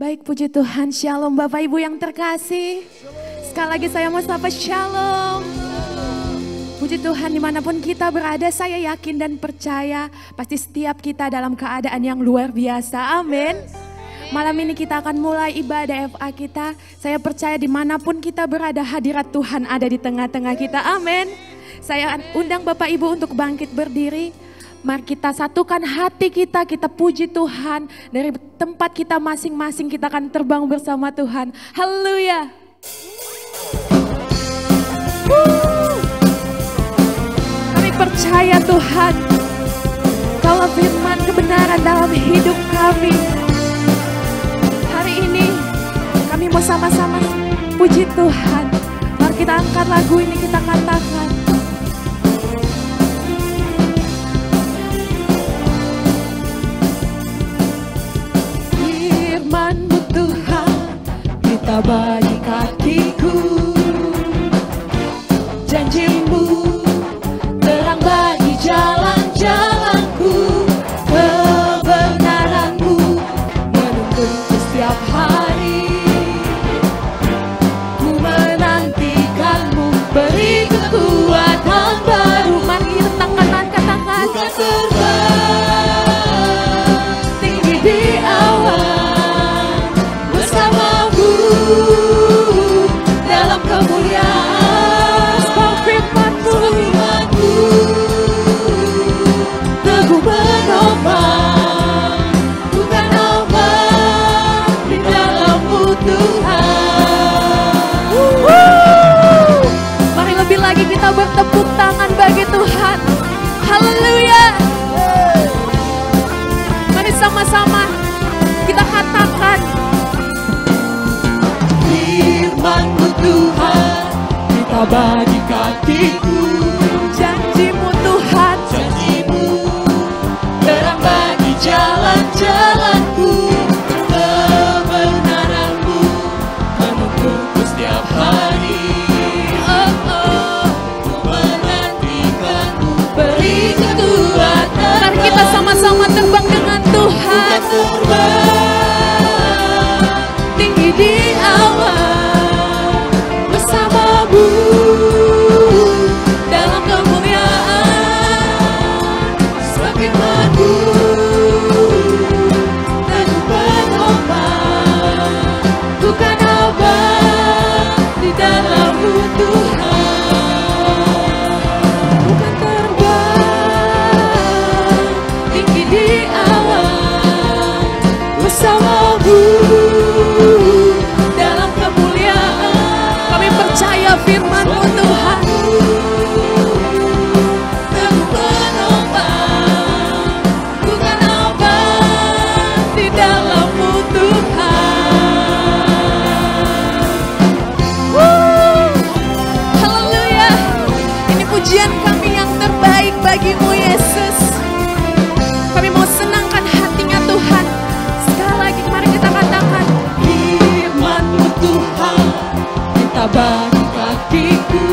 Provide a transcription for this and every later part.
Baik, puji Tuhan. Shalom Bapak Ibu yang terkasih. Sekali lagi saya mau sapa shalom. Puji Tuhan, dimanapun kita berada, saya yakin dan percaya pasti setiap kita dalam keadaan yang luar biasa. Amin. Malam ini kita akan mulai ibadah FA kita. Saya percaya dimanapun kita berada, hadirat Tuhan ada di tengah-tengah kita. Amin. Saya undang Bapak Ibu untuk bangkit berdiri. Mari kita satukan hati kita, kita puji Tuhan. Dari tempat kita masing-masing kita akan terbang bersama Tuhan. Haleluya. Kami percaya Tuhan, kalau firman kebenaran dalam hidup kami. Hari ini kami mau sama-sama puji Tuhan. Mari kita angkat lagu ini, kita katakan. Firman-Mu Tuhan, kita bagi kakiku. Janji-Mu terang bagi jalan-jalanku. Kebenaran-Mu menuntunku setiap hari. Ku menantikan-Mu, beri kekuatan baru. Mari rentangkan angkat-angkat. Bukan terbang tinggi di awan bersama-Mu dalam kemuliaan. Sebab firman-Mu teguh menopang, bukan ombak di dalam-Mu Tuhan. Mari lebih lagi kita bertepuk tangan bagi Tuhan. Haleluya. Mari sama-sama kita katakan. Firman-Mu Tuhan, kita bagi kakiku. Janji-Mu Tuhan, janji-Mu terang bagi jalan-jalanku. Kebenaran-Mu menuntunku setiap hari. Ku menantikan-Mu, beri kekuatan. Mari kita sama-sama terbang dengan Tuhan. Terbang tinggi di awan bersama-Mu dalam kemuliaan. Sebab firman-Mu teguh menopang, bukan ombak di dalam-Mu Tuhan. Bukan terbang tinggi di awan bersama-Mu dalam kemuliaan. Kami percaya firman-Mu Tuhan teguh menopang, bukan ombak di dalam-Mu Tuhan. Haleluya. Ini pujian kami yang terbaik bagi-Mu Yesus. Kami mau senangkan hatinya Tuhan. Sekali lagi mari kita katakan. Firman-Mu Tuhan, kita bagi kakiku.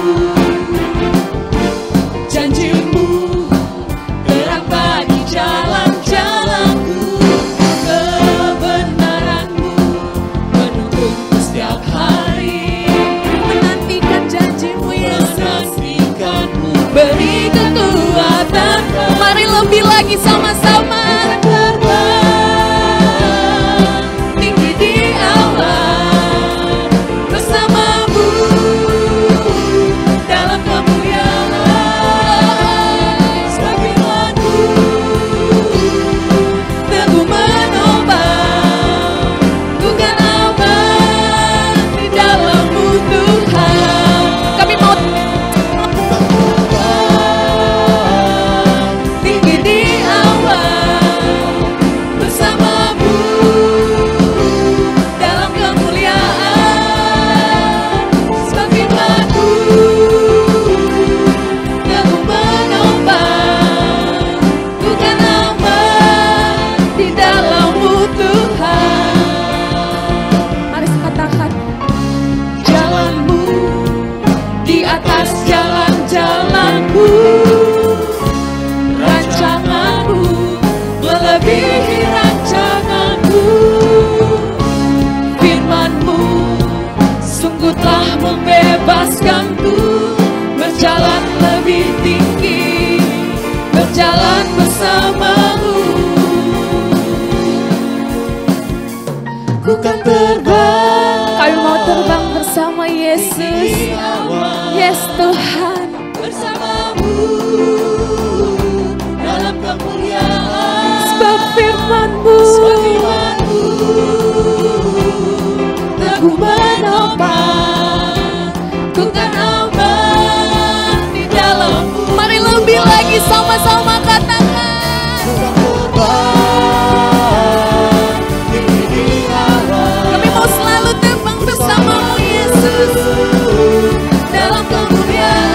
Janji-Mu terang bagi jalan-jalanku. Kebenaran-Mu menuntunku setiap hari. Menantikan janji-Mu Yesus, menantikan-Mu, beri kekuatan. Mari lebih lagi sama-sama. Terbang tinggi di awan bersama-Mu dalam kemuliaan. Sebab firman-Mu teguh menopang, bukan ombak di dalam-Mu Tuhan. Kami mau tinggi di awan firman-Mu sungguh telah membebaskanku, berjalan lebih tinggi, berjalan bersama-Mu. Ku kan terbang, Kami mau terbang bersama Yesus. Yes Tuhan, bersama-Mu dalam kemuliaan. sebab firman-Mu Teguh menopang, ku kan aman di dalam-Mu. mari lebih lagi sama-sama katakan. Kami mau selalu terbang bersama-Mu Yesus dalam kemuliaan.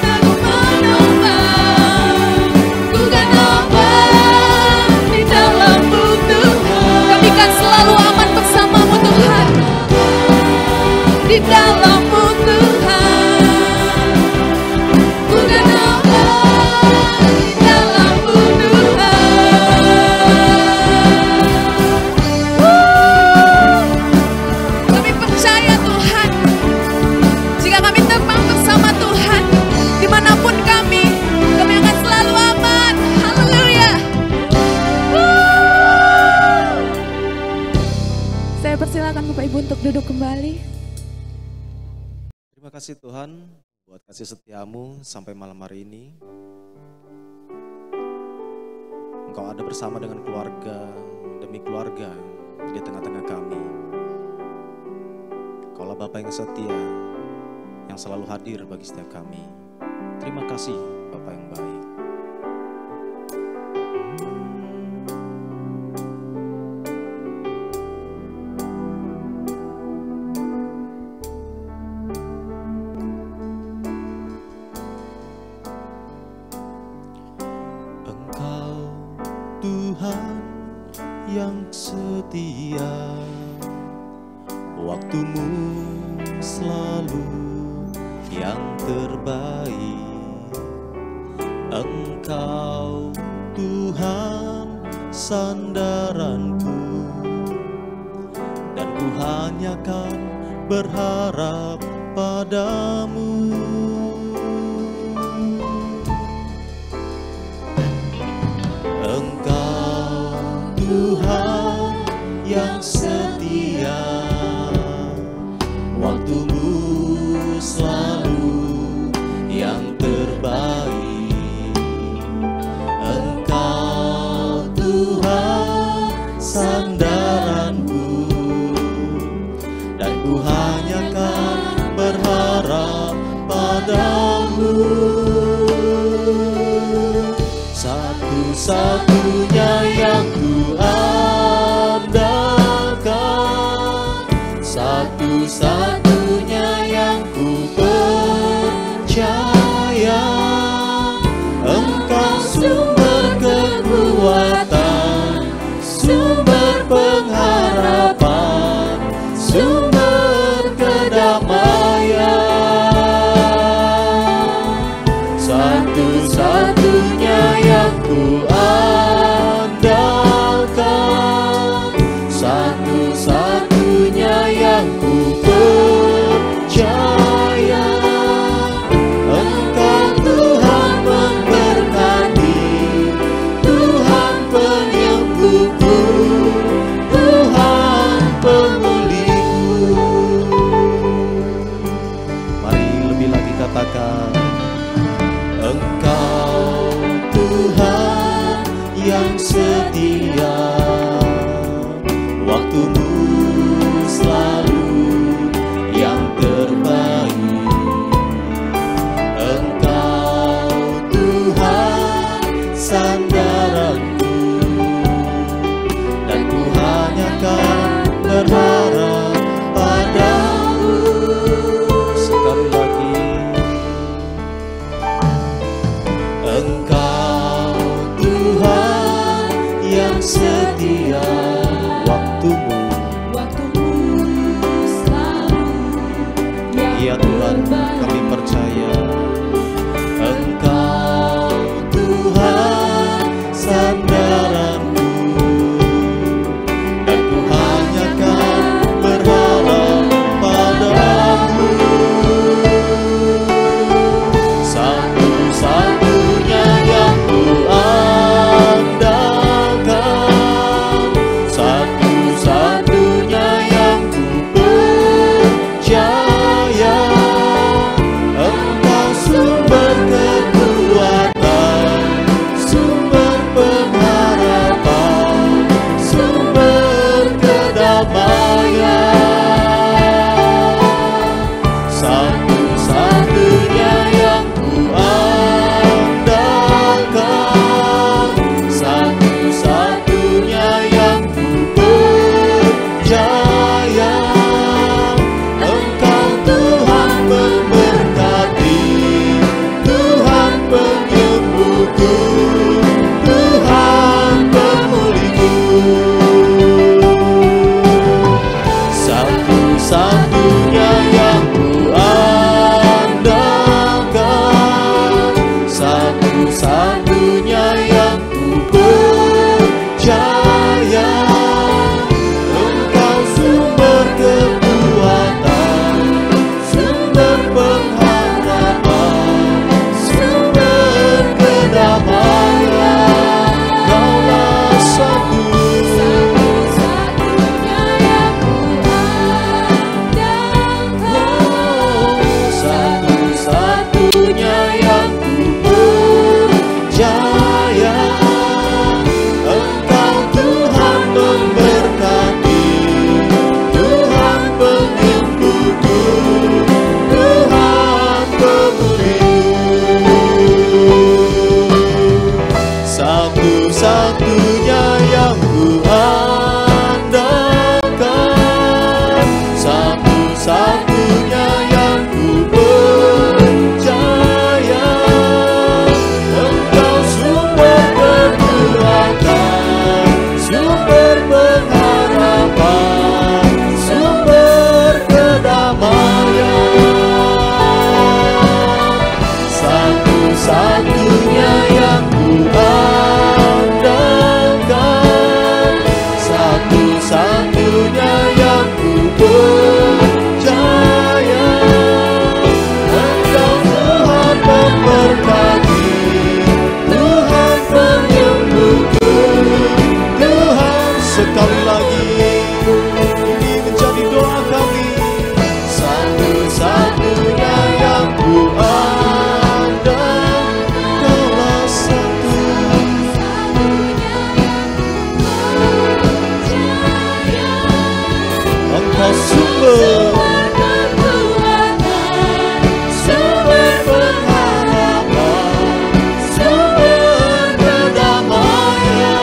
Teguh menopang, ku kan aman di dalam-Mu Tuhan. Kami kan selalu aman bersama-Mu Tuhan. Di dalam-Mu Tuhan, ku kan aman di dalam-Mu Tuhan. Kami percaya Tuhan, jika kami terbang bersama Tuhan, dimanapun kami akan selalu aman. Haleluya. Saya persilakan Bapak Ibu untuk duduk kembali. Terima kasih Tuhan buat kasih setiamu sampai malam hari ini. Engkau ada bersama dengan keluarga demi keluarga di tengah-tengah kami. Kaulah Bapa yang setia, yang selalu hadir bagi setiap kami. Terima kasih Bapa yang baik. Engkau Tuhan yang setia, waktumu selalu yang terbaik. Engkau Tuhan sandaranku, dan ku hanya kan berharap padamu. Engkau Tuhan yang setia, waktumu selalu yang terbaik. Engkau Tuhan sandaranku, dan ku hanya kan berharap padamu. Satu-satunya yang ku andalkan, satu-satunya yang ku percaya. Engkau sumber kekuatan, sumber pengharapan, sumber kedamaian. Satu-satunya yang ku andalkan, satu-satunya yang ku percaya. Engkau Tuhan memberkati, Tuhan penyembuhku, Tuhan pemulihku. Mari lebih lagi katakan, Engkau Tuhan yang setia, waktumu selalu yang terbaik. Engkau Tuhan sandaranku, dan ku hanya kan berharap padamu. Sekali lagi, Engkau Tuhan yang setia, waktumu selalu yang ya Tuhan, kami percaya. Engkau Tuhan sandaran satu-satunya yang ku andalkan, satu-satunya yang ku percaya. Engkau sumber kekuatan, sumber pengharapan, sumber kedamaian. Satu-satunya yang ku andalkan, satu-satunya yang ku percaya. Engkau Tuhan memberkati, Tuhan penyembuhku, Tuhan. Sekali lagi ini menjadi doa kami. Satu-satunya yang ku andalkan, Kaulah satu. Engkau sumber sumber pengharapan, sumber kedamaian.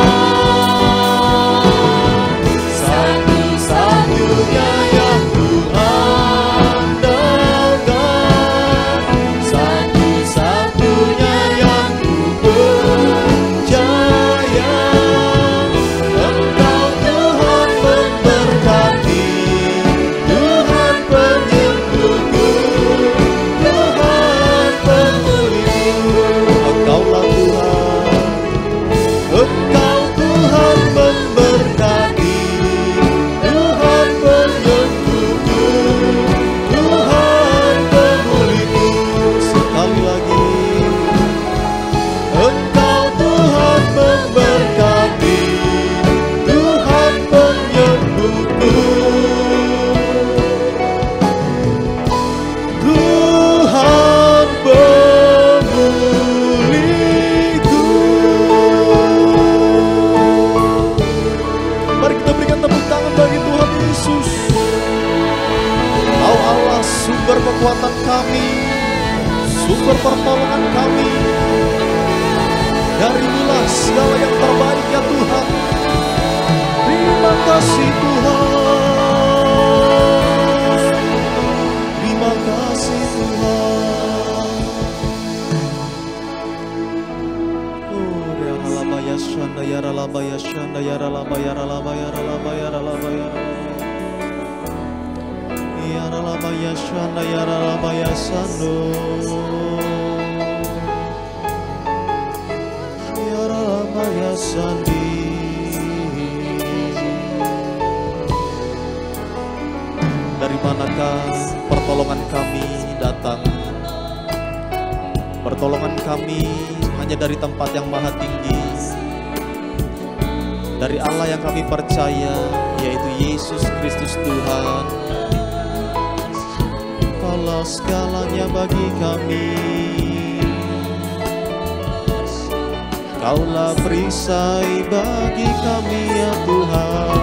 Satu-satunya yang ku andalkan, satu-satunya yang ku percaya. Engkau Tuhan memberkati, Tuhan penyembuhku, Tuhan pemulihku. Engkaulah Tuhan, Engkau Tuhan memberkati, Tuhan penyembuhku, Tuhan pemulihku. Sekali lagi, Engkau Tuhan memberkati, Tuhan penyembuhku, Tuhan pemulihku. Mari kita berikan tepuk tangan bagi Tuhan Yesus. Kau Allah sumber kekuatan kami, sumber pertolongan kami. Darimulah segala yang terbaik ya Tuhan. Terima kasih Tuhan, terima kasih Tuhan. Oh, ya Ralabaya Shanda, ya Ralabaya Shanda, ya Ralabaya, Ralabaya, Ralabaya, Ralabaya. Ya Ralabaya Shanda, ya Ralabaya Sando. Ya Ralabaya Sandi. Dari manakah pertolongan kami datang? Pertolongan kami hanya dari tempat yang maha tinggi, dari Allah yang kami percaya, yaitu Yesus Kristus Tuhan. Kaulah segalanya bagi kami, Kaulah perisai bagi kami ya Tuhan.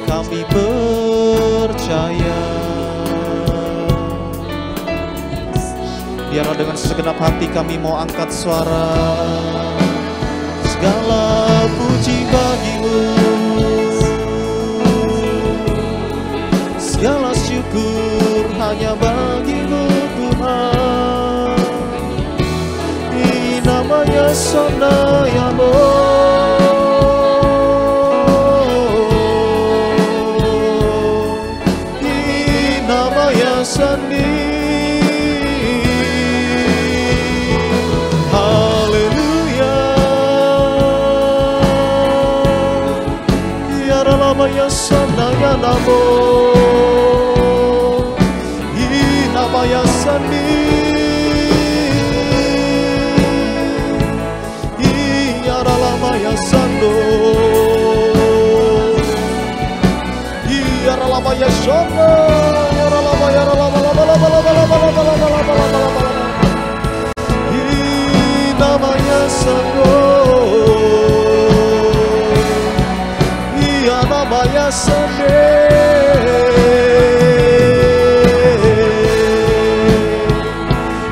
Kami percaya, biarlah dengan segenap hati kami mau angkat suara. Segala puji bagimu, segala syukur hanya bagimu Tuhan. Ini namanya Sondayamo. Sandi, haleluya. Ya Ralamaya Sandaya Namo, Inamaya Sandi, Ya Ralamaya Sando, Ya Ralamaya Sanda. Namanya Sando, iya namanya Sande.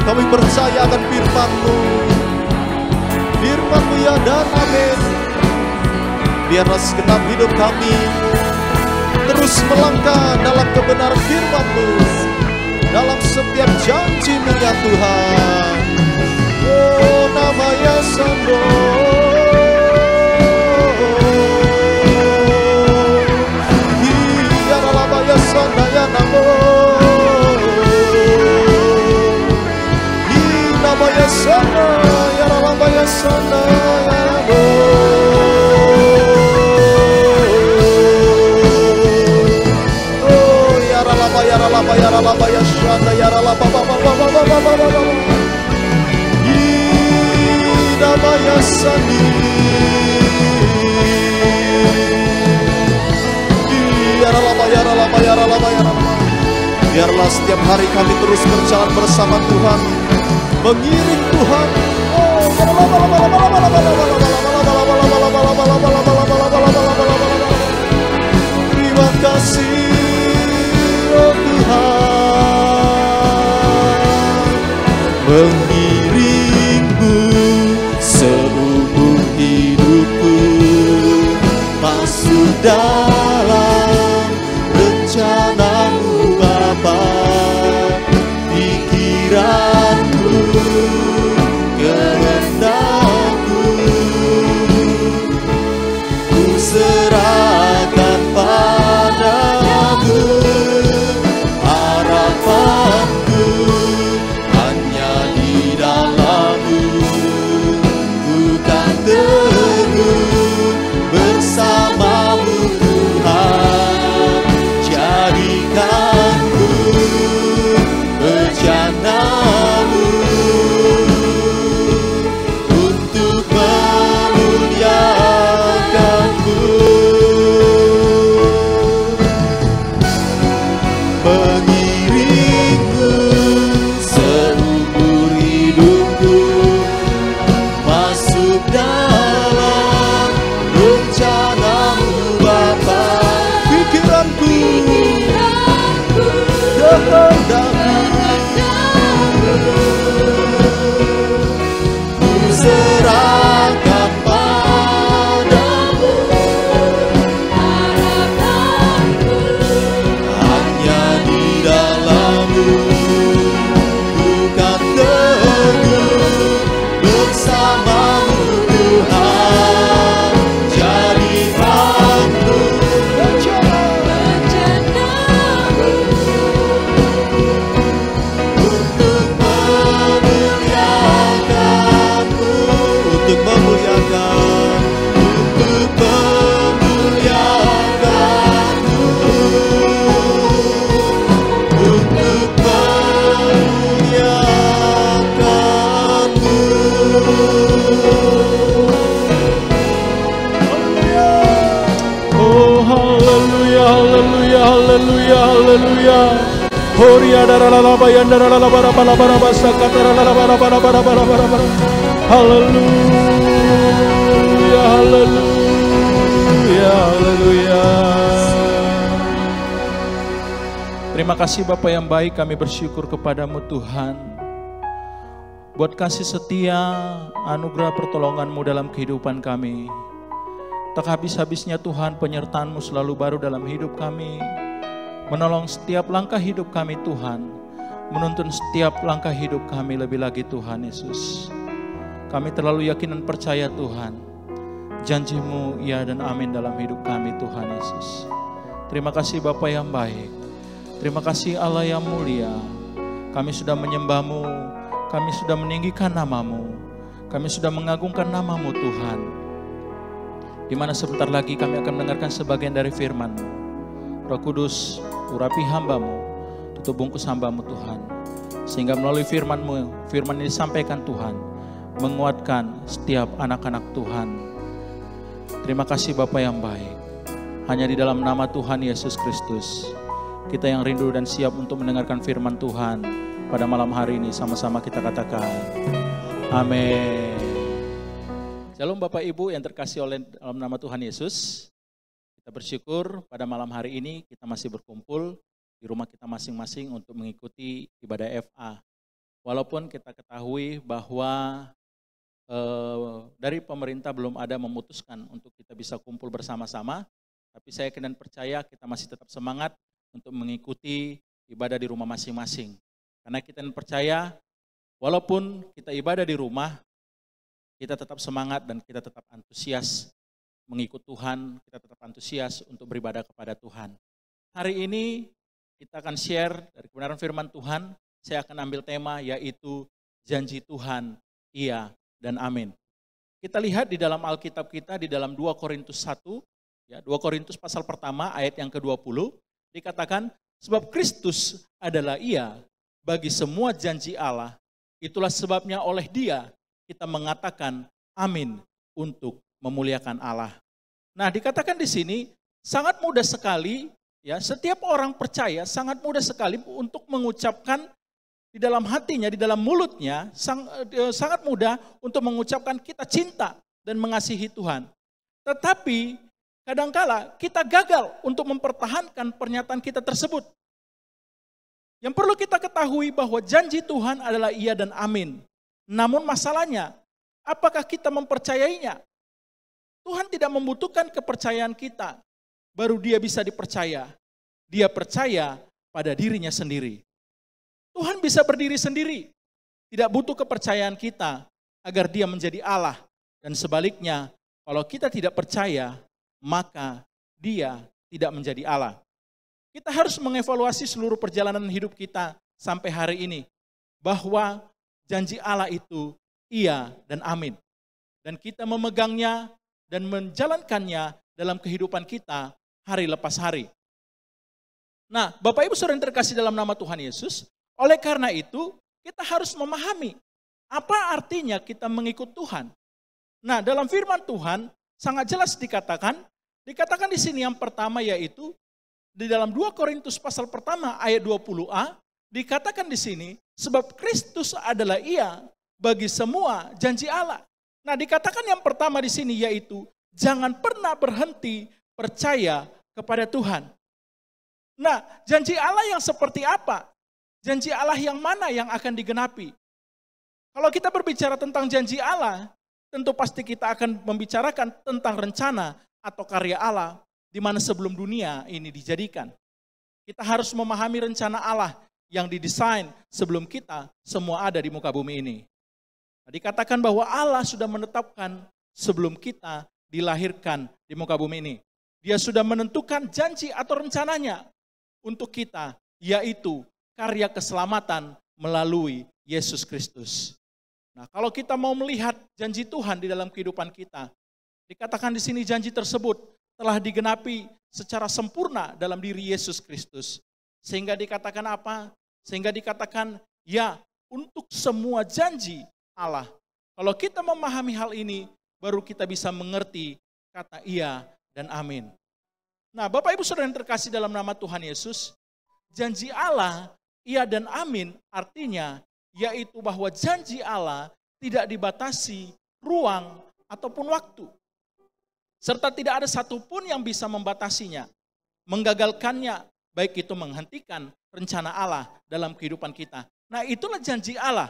Kami percaya akan firman-Mu, firman haleluya dan amin. Biarlah segenap hidup kami terus melangkah dalam kebenaran firman-Mu, dalam setiap janji-Mu ya Tuhan. Oh namanya Sando, iya namanya Sando ya namo, iya namanya Sando ya namanya Sando ya namo. Oh ya ralaba ya ralaba ya ralaba ya Sando ya ralaba ba. Namanya Sandi, biarlah setiap hari kami terus berjalan bersama Tuhan, mengiring Tuhan. Terima kasih oh Tuhan, mengiringmu seumur hidupku, masuk dalam rencana-Mu Bapa, pikiran-Mu, kehendak-Mu, ku serahkan padamu, harapanku hanya di dalam-Mu. Teguh bersama-Mu Tuhan, jadikanku bejana-Mu untuk memuliakan-Mu. Mengiringku seumur hidupku, masuk dalam rencana-Mu Bapa, pikiranku, kehendak-Mu, ku serahkan padamu, harapanku hanya di dalam-Mu, bukan teguh bersama-Mu Tuhan, jadikanku bejana-Mu untuk memuliakan-Mu, untuk memuliakan, untuk memuliakan-Mu, untuk memuliakan-Mu. Oh haleluya haleluya haleluya haleluya. Horia daralaba yandaralaba barabara basakataralaba barabara. Haleluya haleluya haleluya. Terima kasih Bapa yang baik, kami bersyukur kepadamu Tuhan, buat kasih setia, anugerah pertolongan-Mu dalam kehidupan kami. Tak habis-habisnya Tuhan, penyertaan-Mu selalu baru dalam hidup kami, menolong setiap langkah hidup kami Tuhan, menuntun setiap langkah hidup kami lebih lagi Tuhan Yesus. Kami terlalu yakin dan percaya Tuhan, janji-Mu ya dan amin dalam hidup kami Tuhan Yesus. Terima kasih Bapa yang baik, terima kasih Allah yang mulia. Kami sudah menyembah-Mu, kami sudah meninggikan nama-Mu, kami sudah mengagungkan nama-Mu Tuhan, di mana sebentar lagi kami akan mendengarkan sebagian dari firman-Mu. Roh Kudus, urapi hamba-Mu, tutup bungkus hamba-Mu Tuhan, sehingga melalui firman-Mu, firman ini disampaikan Tuhan, menguatkan setiap anak-anak Tuhan. Terima kasih Bapa yang baik, hanya di dalam nama Tuhan Yesus Kristus, kita yang rindu dan siap untuk mendengarkan firman Tuhan pada malam hari ini, sama-sama kita katakan, amin. Shalom Bapak Ibu yang terkasih oleh dalam nama Tuhan Yesus. Kita bersyukur pada malam hari ini kita masih berkumpul di rumah kita masing-masing untuk mengikuti ibadah FA. Walaupun kita ketahui bahwa dari pemerintah belum ada memutuskan untuk kita bisa kumpul bersama-sama, tapi saya yakin dan percaya kita masih tetap semangat untuk mengikuti ibadah di rumah masing-masing. Karena kita percaya walaupun kita ibadah di rumah, kita tetap semangat dan kita tetap antusias mengikut Tuhan, kita tetap antusias untuk beribadah kepada Tuhan. Hari ini kita akan share dari kebenaran firman Tuhan. Saya akan ambil tema yaitu janji Tuhan, iya dan amin. Kita lihat di dalam Alkitab kita di dalam 2 Korintus 1, ya, 2 Korintus pasal pertama ayat yang ke-20, dikatakan, sebab Kristus adalah iya bagi semua janji Allah. Itulah sebabnya oleh Dia kita mengatakan amin untuk memuliakan Allah. Nah, dikatakan di sini sangat mudah sekali, ya, setiap orang percaya sangat mudah sekali untuk mengucapkan di dalam hatinya, di dalam mulutnya, sangat mudah untuk mengucapkan kita cinta dan mengasihi Tuhan. Tetapi kadangkala kita gagal untuk mempertahankan pernyataan kita tersebut. Yang perlu kita ketahui bahwa janji Tuhan adalah iya dan amin. Namun masalahnya, apakah kita mempercayainya? Tuhan tidak membutuhkan kepercayaan kita, baru Dia bisa dipercaya. Dia percaya pada dirinya sendiri. Tuhan bisa berdiri sendiri, tidak butuh kepercayaan kita agar Dia menjadi Allah. Dan sebaliknya, kalau kita tidak percaya, maka Dia tidak menjadi Allah. Kita harus mengevaluasi seluruh perjalanan hidup kita sampai hari ini, bahwa janji Allah itu iya dan amin. Dan kita memegangnya dan menjalankannya dalam kehidupan kita hari lepas hari. Nah, Bapak Ibu Saudara yang terkasih dalam nama Tuhan Yesus, oleh karena itu kita harus memahami apa artinya kita mengikut Tuhan. Nah, dalam firman Tuhan sangat jelas dikatakan di sini yang pertama yaitu di dalam 2 Korintus pasal pertama ayat 20a, dikatakan di sini sebab Kristus adalah iya bagi semua janji Allah. Nah, dikatakan yang pertama di sini yaitu jangan pernah berhenti percaya kepada Tuhan. Nah, janji Allah yang seperti apa? Janji Allah yang mana yang akan digenapi? Kalau kita berbicara tentang janji Allah, tentu pasti kita akan membicarakan tentang rencana atau karya Allah di mana sebelum dunia ini dijadikan. Kita harus memahami rencana Allah yang didesain sebelum kita semua ada di muka bumi ini. Nah, dikatakan bahwa Allah sudah menetapkan sebelum kita dilahirkan di muka bumi ini. Dia sudah menentukan janji atau rencananya untuk kita, yaitu karya keselamatan melalui Yesus Kristus. Nah, kalau kita mau melihat janji Tuhan di dalam kehidupan kita, dikatakan di sini janji tersebut telah digenapi secara sempurna dalam diri Yesus Kristus. Sehingga dikatakan apa? Sehingga dikatakan ya untuk semua janji Allah. Kalau kita memahami hal ini, baru kita bisa mengerti kata iya dan amin. Nah, Bapak Ibu Saudara yang terkasih dalam nama Tuhan Yesus, janji Allah iya dan amin artinya yaitu bahwa janji Allah tidak dibatasi ruang ataupun waktu. Serta tidak ada satupun yang bisa membatasinya, menggagalkannya, baik itu menghentikan rencana Allah dalam kehidupan kita. Nah, itulah janji Allah.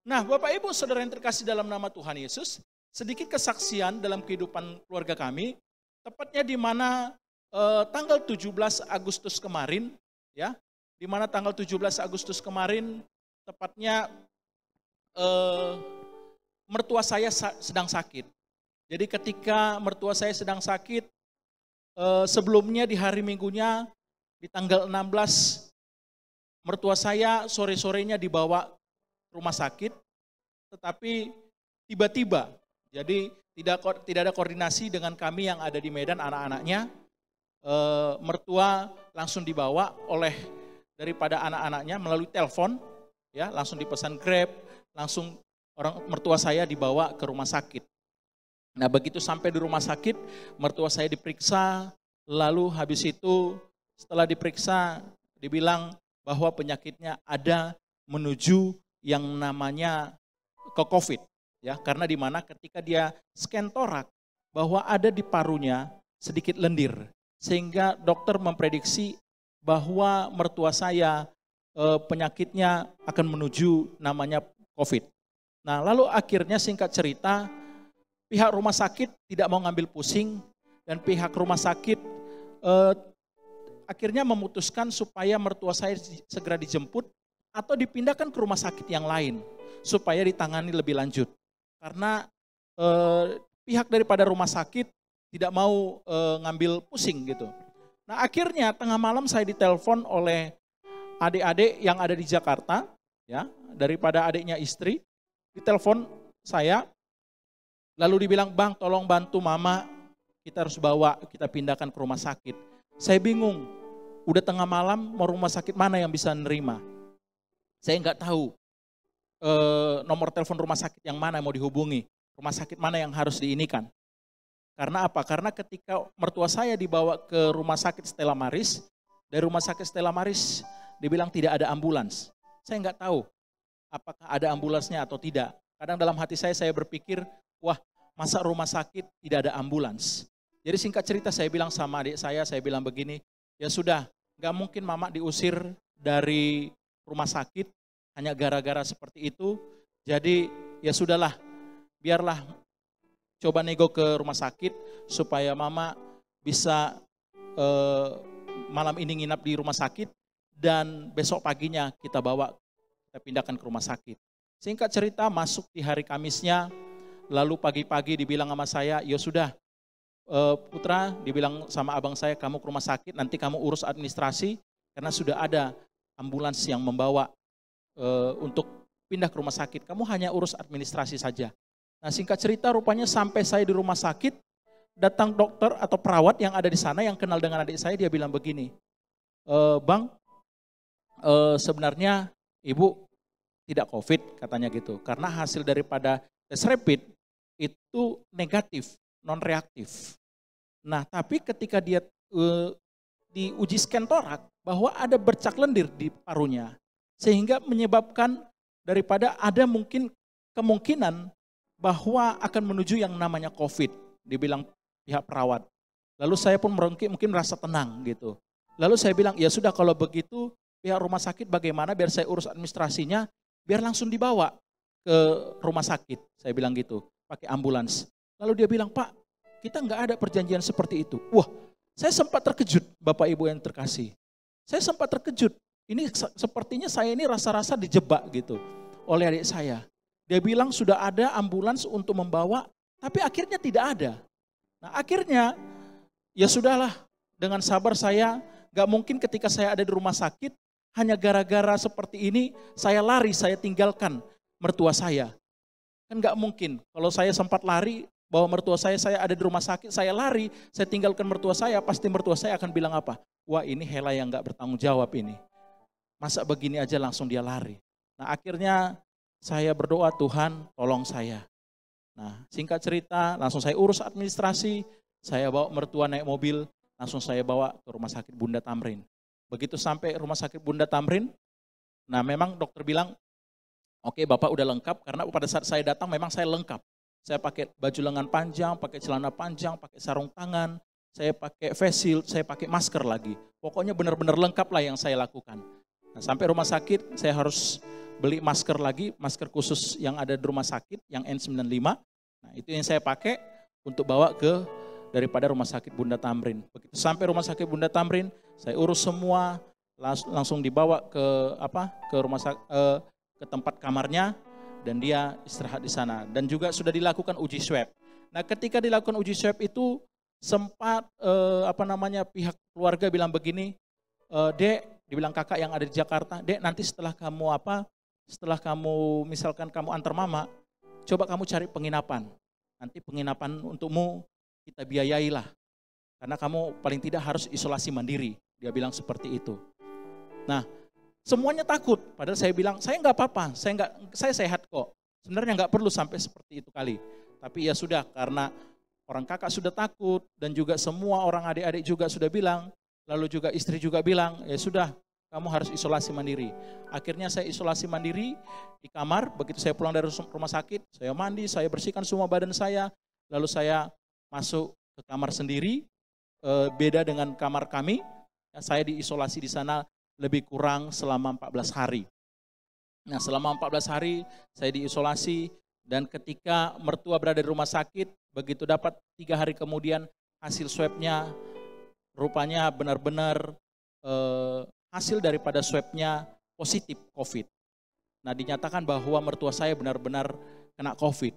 Nah, Bapak Ibu Saudara yang terkasih dalam nama Tuhan Yesus, sedikit kesaksian dalam kehidupan keluarga kami, tepatnya di mana tanggal 17 Agustus kemarin, ya, di mana tanggal 17 Agustus kemarin, tepatnya mertua saya sedang sakit. Jadi ketika mertua saya sedang sakit, sebelumnya di hari Minggunya, di tanggal 16, mertua saya sore-sorenya dibawa ke rumah sakit, tetapi tiba-tiba, jadi tidak ada koordinasi dengan kami yang ada di Medan, anak-anaknya, mertua langsung dibawa oleh daripada anak-anaknya melalui telepon, ya, langsung dipesan Grab, langsung mertua saya dibawa ke rumah sakit. Nah, begitu sampai di rumah sakit, mertua saya diperiksa, lalu habis itu setelah diperiksa dibilang bahwa penyakitnya ada menuju yang namanya ke COVID, ya, karena di mana ketika dia scan torak bahwa ada di parunya sedikit lendir, sehingga dokter memprediksi bahwa mertua saya penyakitnya akan menuju namanya COVID. Nah lalu akhirnya singkat cerita, pihak rumah sakit tidak mau ngambil pusing dan pihak rumah sakit akhirnya memutuskan supaya mertua saya segera dijemput atau dipindahkan ke rumah sakit yang lain supaya ditangani lebih lanjut. Karena pihak daripada rumah sakit tidak mau ngambil pusing gitu. Nah akhirnya tengah malam saya ditelepon oleh adik-adik yang ada di Jakarta, ya, daripada adiknya istri, ditelepon saya, lalu dibilang, "Bang, tolong bantu mama, kita harus bawa, kita pindahkan ke rumah sakit." Saya bingung, udah tengah malam, mau rumah sakit mana yang bisa nerima? Saya nggak tahu nomor telepon rumah sakit yang mana yang mau dihubungi, rumah sakit mana yang harus diinikan. Karena apa? Karena ketika mertua saya dibawa ke rumah sakit Stella Maris, dari rumah sakit Stella Maris dibilang tidak ada ambulans. Saya nggak tahu apakah ada ambulansnya atau tidak. Kadang dalam hati saya berpikir, wah masa rumah sakit tidak ada ambulans. Jadi singkat cerita saya bilang sama adik saya bilang begini, ya sudah, nggak mungkin mama diusir dari rumah sakit hanya gara-gara seperti itu. Jadi ya sudahlah, biarlah coba nego ke rumah sakit supaya mama bisa malam ini nginap di rumah sakit dan besok paginya kita bawa, kita pindahkan ke rumah sakit. Singkat cerita masuk di hari Kamisnya, lalu pagi-pagi dibilang sama saya, ya sudah Putra, dibilang sama abang saya, kamu ke rumah sakit, nanti kamu urus administrasi karena sudah ada ambulans yang membawa untuk pindah ke rumah sakit. Kamu hanya urus administrasi saja. Nah singkat cerita rupanya sampai saya di rumah sakit, datang dokter atau perawat yang ada di sana yang kenal dengan adik saya, dia bilang begini, "Bang, sebenarnya ibu tidak COVID," katanya gitu. Karena hasil daripada tes rapid itu negatif, non reaktif. Nah tapi ketika dia diuji scan torak bahwa ada bercak lendir di parunya, sehingga menyebabkan daripada ada mungkin kemungkinan bahwa akan menuju yang namanya COVID, dibilang pihak perawat. Lalu saya pun mungkin merasa tenang gitu. Lalu saya bilang, ya sudah kalau begitu pihak rumah sakit bagaimana biar saya urus administrasinya, biar langsung dibawa ke rumah sakit. Saya bilang gitu, pakai ambulans. Lalu dia bilang, "Pak, kita nggak ada perjanjian seperti itu." Wah, saya sempat terkejut, Bapak Ibu yang terkasih. Saya sempat terkejut. Ini sepertinya saya ini rasa-rasa dijebak gitu oleh adik saya. Dia bilang sudah ada ambulans untuk membawa, tapi akhirnya tidak ada. Nah akhirnya ya sudahlah, dengan sabar saya, gak mungkin ketika saya ada di rumah sakit, hanya gara-gara seperti ini saya lari, saya tinggalkan mertua saya. Kan gak mungkin, kalau saya sempat lari, bahwa mertua saya ada di rumah sakit, saya lari, saya tinggalkan mertua saya, pasti mertua saya akan bilang apa? Wah ini Hela yang gak bertanggung jawab ini. Masa begini aja langsung dia lari. Nah akhirnya saya berdoa, Tuhan tolong saya. Nah singkat cerita langsung saya urus administrasi, saya bawa mertua naik mobil, langsung saya bawa ke rumah sakit Bunda Tamrin. Begitu sampai rumah sakit Bunda Tamrin, nah memang dokter bilang, oke Bapak udah lengkap, karena pada saat saya datang memang saya lengkap. Saya pakai baju lengan panjang, pakai celana panjang, pakai sarung tangan, saya pakai face shield, saya pakai masker lagi. Pokoknya benar-benar lengkap lah yang saya lakukan. Nah sampai rumah sakit saya harus beli masker lagi, masker khusus yang ada di rumah sakit, yang N95. Nah itu yang saya pakai untuk bawa ke daripada rumah sakit Bunda Tamrin. Begitu sampai rumah sakit Bunda Tamrin, saya urus semua, langsung dibawa ke rumah sakit, ke tempat kamarnya, dan dia istirahat di sana. Dan juga sudah dilakukan uji swab. Nah ketika dilakukan uji swab itu sempat pihak keluarga bilang begini, "Dek," dibilang kakak yang ada di Jakarta, "Dek nanti setelah kamu misalkan kamu antar mama, coba kamu cari penginapan. Nanti penginapan untukmu kita biayailah. Karena kamu paling tidak harus isolasi mandiri." Dia bilang seperti itu. Nah, semuanya takut. Padahal saya bilang, saya nggak apa-apa, saya sehat kok. Sebenarnya nggak perlu sampai seperti itu kali. Tapi ya sudah, karena orang kakak sudah takut dan juga semua orang adik-adik juga sudah bilang, lalu juga istri juga bilang, ya sudah, kamu harus isolasi mandiri. Akhirnya saya isolasi mandiri di kamar. Begitu saya pulang dari rumah sakit, saya mandi, saya bersihkan semua badan saya. Lalu saya masuk ke kamar sendiri, beda dengan kamar kami. Saya diisolasi di sana lebih kurang selama 14 hari. Nah, selama 14 hari saya diisolasi, dan ketika mertua berada di rumah sakit, begitu dapat 3 hari kemudian hasil swabnya, rupanya benar-benar hasil daripada swabnya positif COVID. Nah, dinyatakan bahwa mertua saya benar-benar kena COVID.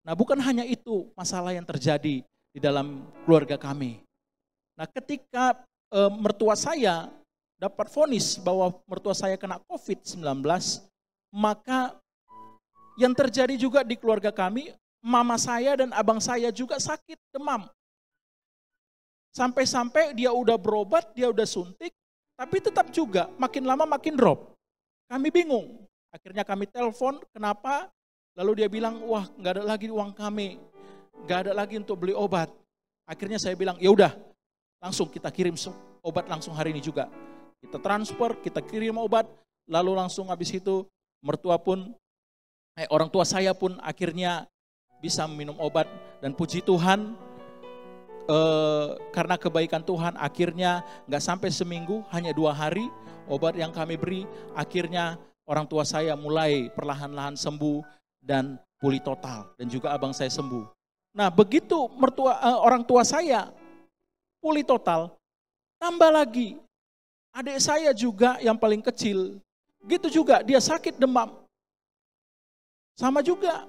Nah, bukan hanya itu masalah yang terjadi di dalam keluarga kami. Nah, ketika mertua saya dapat vonis bahwa mertua saya kena COVID-19, maka yang terjadi juga di keluarga kami, mama saya dan abang saya juga sakit demam. Sampai-sampai dia udah berobat, dia udah suntik, tapi tetap juga makin lama makin drop. Kami bingung. Akhirnya kami telepon, kenapa? Lalu dia bilang, wah nggak ada lagi uang kami, nggak ada lagi untuk beli obat. Akhirnya saya bilang, ya udah, langsung kita kirim obat langsung hari ini juga. Kita transfer, kita kirim obat, lalu langsung habis itu orang tua saya pun akhirnya bisa minum obat, dan puji Tuhan karena kebaikan Tuhan akhirnya nggak sampai seminggu, hanya 2 hari obat yang kami beri, akhirnya orang tua saya mulai perlahan-lahan sembuh dan pulih total, dan juga abang saya sembuh. Nah, begitu orang tua saya pulih total, tambah lagi adik saya juga yang paling kecil, gitu juga dia sakit demam. Sama juga,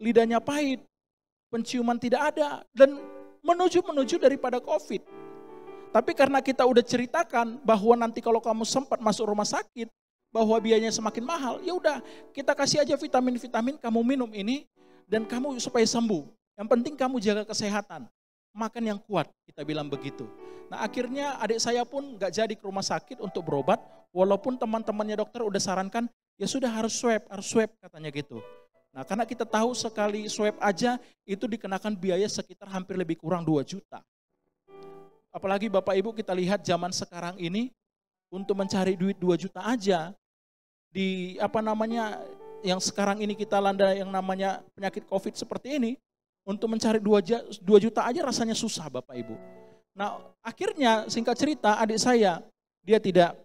lidahnya pahit, penciuman tidak ada, dan menuju daripada COVID. Tapi karena kita udah ceritakan bahwa nanti kalau kamu sempat masuk rumah sakit, bahwa biayanya semakin mahal, ya udah kita kasih aja vitamin-vitamin, kamu minum ini, dan kamu supaya sembuh. Yang penting kamu jaga kesehatan, makan yang kuat, kita bilang begitu. Nah, akhirnya adik saya pun gak jadi ke rumah sakit untuk berobat, walaupun teman-temannya dokter udah sarankan, ya sudah harus swab katanya gitu. Nah, karena kita tahu sekali swab aja itu dikenakan biaya sekitar hampir lebih kurang 2 juta. Apalagi Bapak Ibu kita lihat zaman sekarang ini, untuk mencari duit 2 juta aja, di yang sekarang ini kita landa yang namanya penyakit COVID seperti ini, untuk mencari 2 juta aja rasanya susah Bapak Ibu. Nah, akhirnya singkat cerita adik saya, dia tidak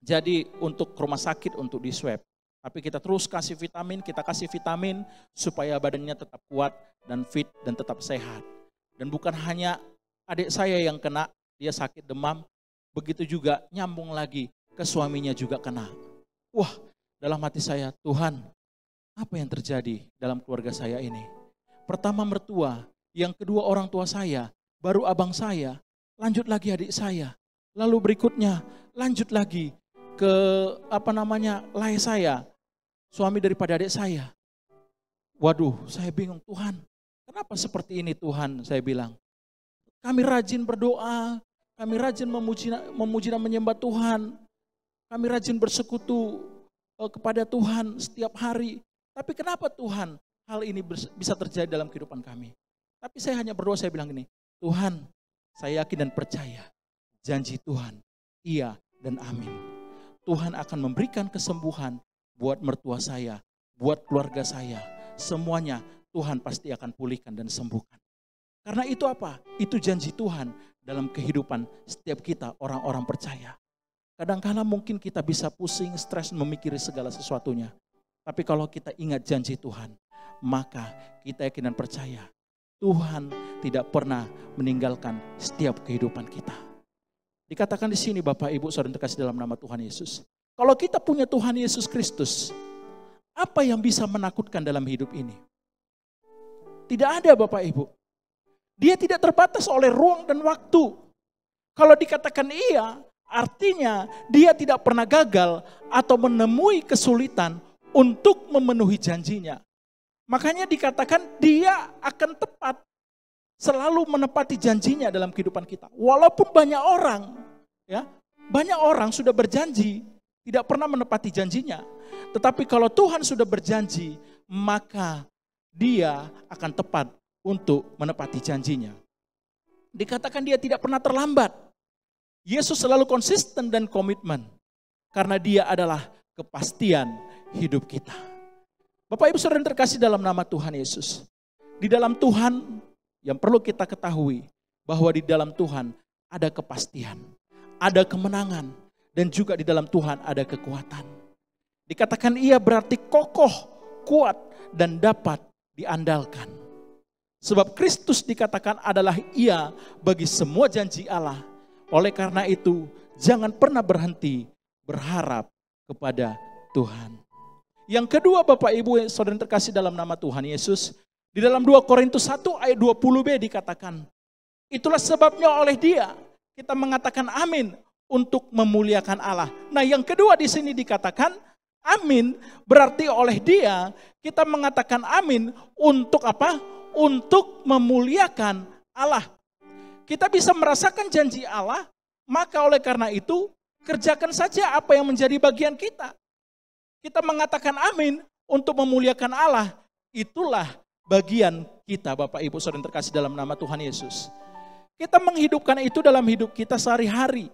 jadi untuk ke rumah sakit untuk di swab. Tapi kita terus kasih vitamin supaya badannya tetap kuat dan fit dan tetap sehat. Dan bukan hanya adik saya yang kena, dia sakit demam, begitu juga nyambung lagi ke suaminya juga kena. Wah, dalam hati saya, Tuhan, apa yang terjadi dalam keluarga saya ini? Pertama mertua, yang kedua orang tua saya, baru abang saya, lanjut lagi adik saya. Lalu berikutnya lanjut lagi ke lai saya, suami daripada adik saya. Waduh, saya bingung, Tuhan, kenapa seperti ini Tuhan, saya bilang. Kami rajin berdoa, kami rajin memuji dan menyembah Tuhan, kami rajin bersekutu kepada Tuhan setiap hari. Tapi kenapa Tuhan hal ini bisa terjadi dalam kehidupan kami? Tapi saya hanya berdoa, saya bilang gini, Tuhan, saya yakin dan percaya, janji Tuhan, iya dan amin. Tuhan akan memberikan kesembuhan buat mertua saya, buat keluarga saya, semuanya Tuhan pasti akan pulihkan dan sembuhkan. Karena itu apa? Itu janji Tuhan dalam kehidupan setiap kita orang-orang percaya. Kadang-kadang mungkin kita bisa pusing, stres, memikiri segala sesuatunya. Tapi kalau kita ingat janji Tuhan, maka kita yakin dan percaya Tuhan tidak pernah meninggalkan setiap kehidupan kita. Dikatakan di sini Bapak Ibu saudara terkasih dalam nama Tuhan Yesus. Kalau kita punya Tuhan Yesus Kristus, apa yang bisa menakutkan dalam hidup ini? Tidak ada Bapak Ibu. Dia tidak terbatas oleh ruang dan waktu. Kalau dikatakan iya, artinya dia tidak pernah gagal atau menemui kesulitan untuk memenuhi janjinya. Makanya dikatakan dia akan tepat, selalu menepati janjinya dalam kehidupan kita. Walaupun banyak orang sudah berjanji, tidak pernah menepati janjinya. Tetapi kalau Tuhan sudah berjanji, maka dia akan tepat untuk menepati janjinya. Dikatakan dia tidak pernah terlambat. Yesus selalu konsisten dan komitmen. Karena dia adalah kepastian hidup kita. Bapak Ibu saudara yang terkasih dalam nama Tuhan Yesus. Di dalam Tuhan yang perlu kita ketahui, bahwa di dalam Tuhan ada kepastian, ada kemenangan, dan juga di dalam Tuhan ada kekuatan. Dikatakan ia berarti kokoh, kuat, dan dapat diandalkan. Sebab Kristus dikatakan adalah ia bagi semua janji Allah. Oleh karena itu, jangan pernah berhenti berharap kepada Tuhan. Yang kedua Bapak Ibu Saudara yang terkasih dalam nama Tuhan Yesus, di dalam 2 Korintus 1 ayat 20b dikatakan, itulah sebabnya oleh Dia kita mengatakan amin untuk memuliakan Allah. Nah, yang kedua di sini dikatakan amin berarti oleh Dia kita mengatakan amin untuk apa? Untuk memuliakan Allah. Kita bisa merasakan janji Allah, maka oleh karena itu kerjakan saja apa yang menjadi bagian kita. Kita mengatakan amin untuk memuliakan Allah. Itulah bagian kita Bapak Ibu Saudara yang terkasih dalam nama Tuhan Yesus. Kita menghidupkan itu dalam hidup kita sehari-hari.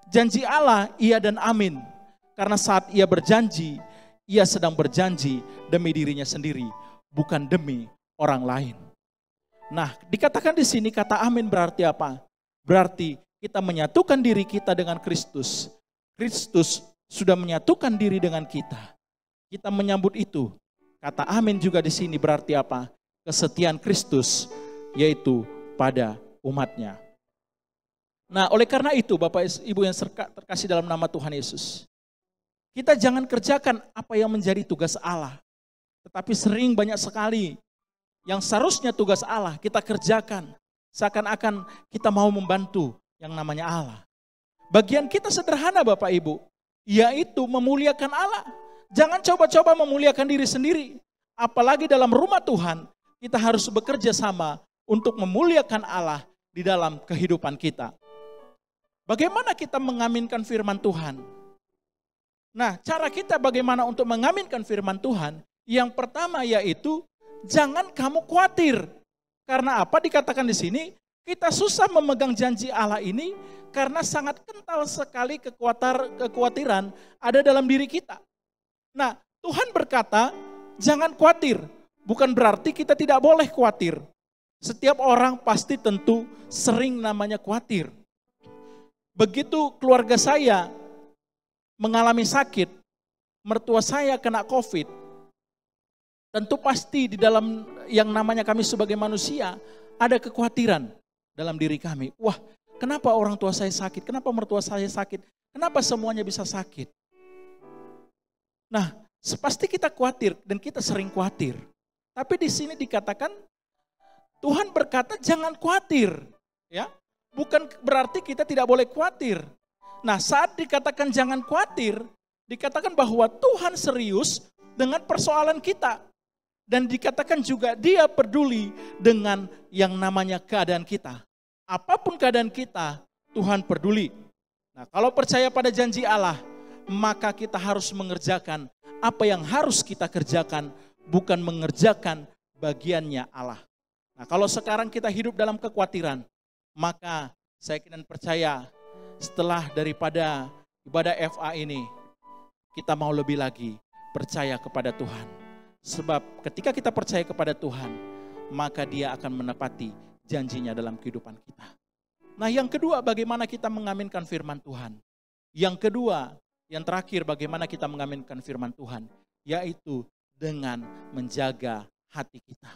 Janji Allah iya dan amin. Karena saat ia berjanji, ia sedang berjanji demi dirinya sendiri, bukan demi orang lain. Nah, dikatakan di sini kata amin berarti apa? Berarti kita menyatukan diri kita dengan Kristus. Kristus sudah menyatukan diri dengan kita. Kita menyambut itu. Kata amin juga di sini berarti apa? Kesetiaan Kristus, yaitu pada umatnya. Nah, oleh karena itu Bapak Ibu yang terkasih dalam nama Tuhan Yesus, kita jangan kerjakan apa yang menjadi tugas Allah. Tetapi sering banyak sekali yang seharusnya tugas Allah kita kerjakan. Seakan-akan kita mau membantu yang namanya Allah. Bagian kita sederhana Bapak Ibu, yaitu memuliakan Allah. Jangan coba-coba memuliakan diri sendiri. Apalagi dalam rumah Tuhan, kita harus bekerja sama untuk memuliakan Allah di dalam kehidupan kita. Bagaimana kita mengaminkan firman Tuhan? Nah, cara kita bagaimana untuk mengaminkan firman Tuhan? Yang pertama yaitu, jangan kamu khawatir. Karena apa dikatakan di sini? Kita susah memegang janji Allah ini karena sangat kental sekali kekhawatiran ada dalam diri kita. Nah, Tuhan berkata, jangan khawatir. Bukan berarti kita tidak boleh khawatir. Setiap orang pasti tentu sering namanya khawatir. Begitu keluarga saya mengalami sakit, mertua saya kena COVID, tentu pasti di dalam yang namanya kami sebagai manusia ada kekhawatiran dalam diri kami. Wah, kenapa orang tua saya sakit? Kenapa mertua saya sakit? Kenapa semuanya bisa sakit? Nah, pasti kita khawatir dan kita sering khawatir. Tapi di sini dikatakan Tuhan berkata jangan khawatir, ya. Bukan berarti kita tidak boleh khawatir. Nah, saat dikatakan jangan khawatir, dikatakan bahwa Tuhan serius dengan persoalan kita. Dan dikatakan juga Dia peduli dengan yang namanya keadaan kita. Apapun keadaan kita, Tuhan peduli. Nah, kalau percaya pada janji Allah, maka kita harus mengerjakan apa yang harus kita kerjakan, bukan mengerjakan bagiannya Allah. Nah, kalau sekarang kita hidup dalam kekhawatiran, maka saya yakin dan percaya setelah daripada ibadah FA ini, kita mau lebih lagi percaya kepada Tuhan. Sebab ketika kita percaya kepada Tuhan, maka Dia akan menepati janjinya dalam kehidupan kita. Nah, yang kedua, bagaimana kita mengaminkan firman Tuhan? Yang kedua, yang terakhir, bagaimana kita mengaminkan firman Tuhan? Yaitu dengan menjaga hati kita.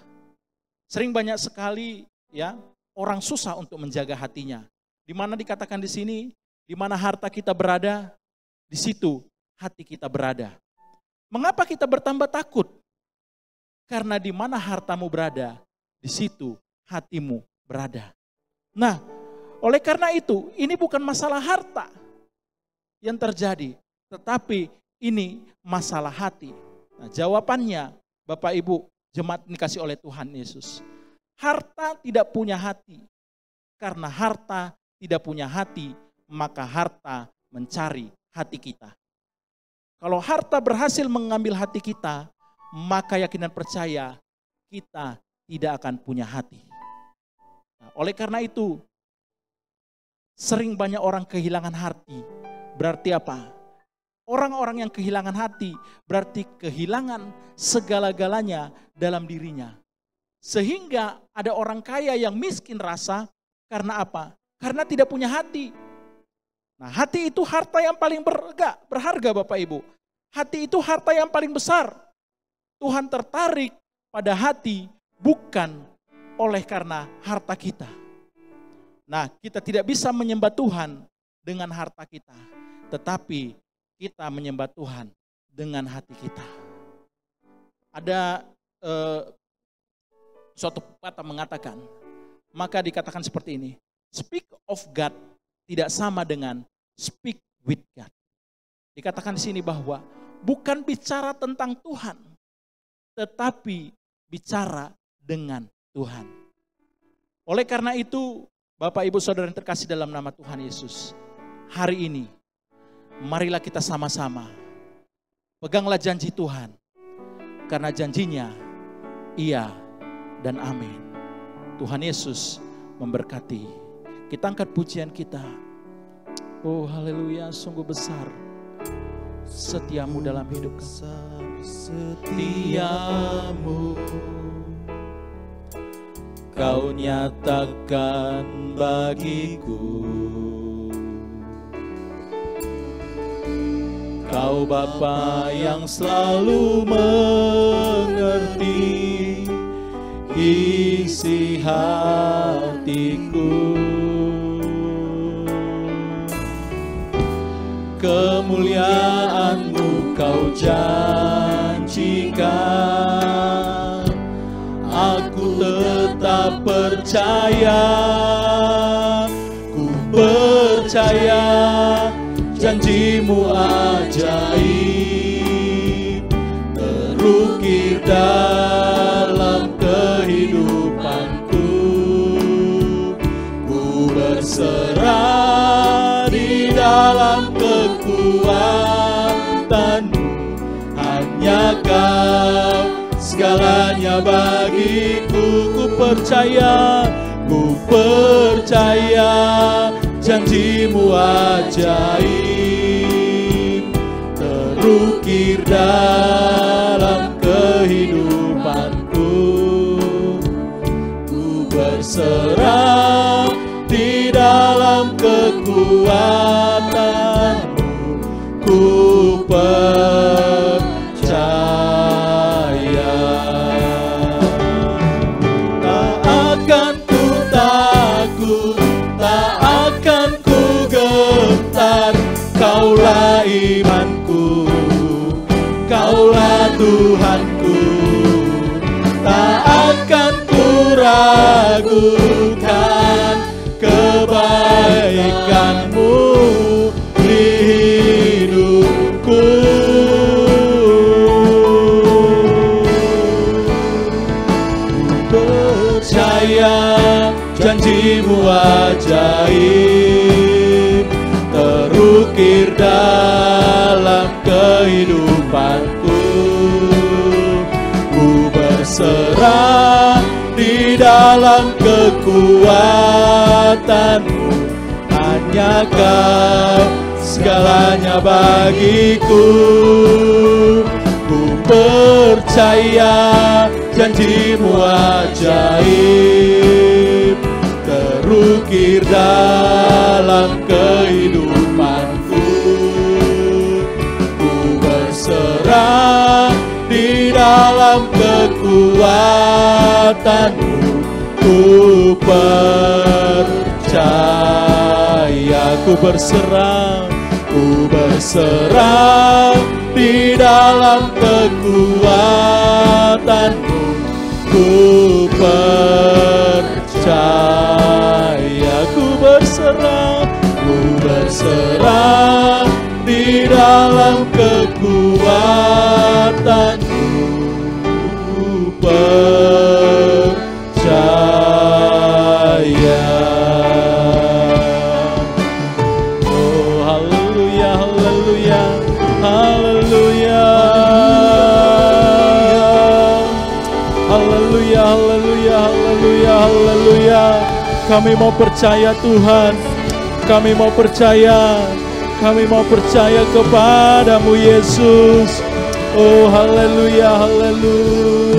Sering banyak sekali ya orang susah untuk menjaga hatinya. Di mana dikatakan di sini, di mana harta kita berada, di situ hati kita berada. Mengapa kita bertambah takut? Karena di mana hartamu berada, di situ hatimu berada. Nah, oleh karena itu, ini bukan masalah harta yang terjadi, tetapi ini masalah hati. Nah, jawabannya, Bapak Ibu, jemaat dikasih oleh Tuhan Yesus. Harta tidak punya hati. Karena harta tidak punya hati, maka harta mencari hati kita. Kalau harta berhasil mengambil hati kita, maka yakin dan percaya kita tidak akan punya hati. Nah, oleh karena itu, sering banyak orang kehilangan hati. Berarti apa? Orang-orang yang kehilangan hati berarti kehilangan segala-galanya dalam dirinya. Sehingga ada orang kaya yang miskin rasa karena apa? Karena tidak punya hati. Nah, hati itu harta yang paling berharga Bapak Ibu. Hati itu harta yang paling besar. Tuhan tertarik pada hati bukan oleh karena harta kita. Nah, kita tidak bisa menyembah Tuhan dengan harta kita, tetapi kita menyembah Tuhan dengan hati kita. Ada suatu kata mengatakan, maka dikatakan seperti ini, speak of God tidak sama dengan speak with God. Dikatakan di sini bahwa bukan bicara tentang Tuhan, tetapi bicara dengan Tuhan. Oleh karena itu, Bapak Ibu Saudara yang terkasih dalam nama Tuhan Yesus, hari ini marilah kita sama-sama peganglah janji Tuhan, karena janjinya iya dan amin. Tuhan Yesus memberkati. Kita angkat pujian kita. Oh haleluya, sungguh besar setiamu dalam hidup kami. Setiamu Kau nyatakan bagiku. Kau Bapa yang selalu mengerti isi hatiku. Kemuliaan-Mu Kau janjikan, aku tetap percaya, ku percaya janji-Mu ajaib, terukir dalam kehidupanku. Ku berserah di dalam kekuatan-Mu, hanya Kau segalanya bagiku. Ku percaya janji-Mu ajaib, terukir dalam kehidupanku. Ku berserah di dalam kekuatan-Mu, ku percaya. Tak akan ku takut, tak akan ku gentar. Kaulah imanku, Kaulah Tuhanku. Tak akan ku ragukan kebaikan-Mu di hidupku. Percaya janji-Mu ajaib, terukir dalam kehidupanku. Ku berserah di dalam kekuatan-Mu, hanya Kau segalanya bagiku. Ku percaya janji-Mu ajaib, terukir dalam kehidupanku. Ku berserah di dalam kekuatan-Mu, ku percaya. Ku berserah di dalam kekuatan-Mu, ku percaya. Ku berserah di dalam kekuatan-Mu, ku percaya. Oh haleluya, haleluya, haleluya, haleluya, haleluya, haleluya, haleluya. Kami mau percaya Tuhan, kami mau percaya, kami mau percaya kepadamu Yesus. Oh haleluya, haleluya.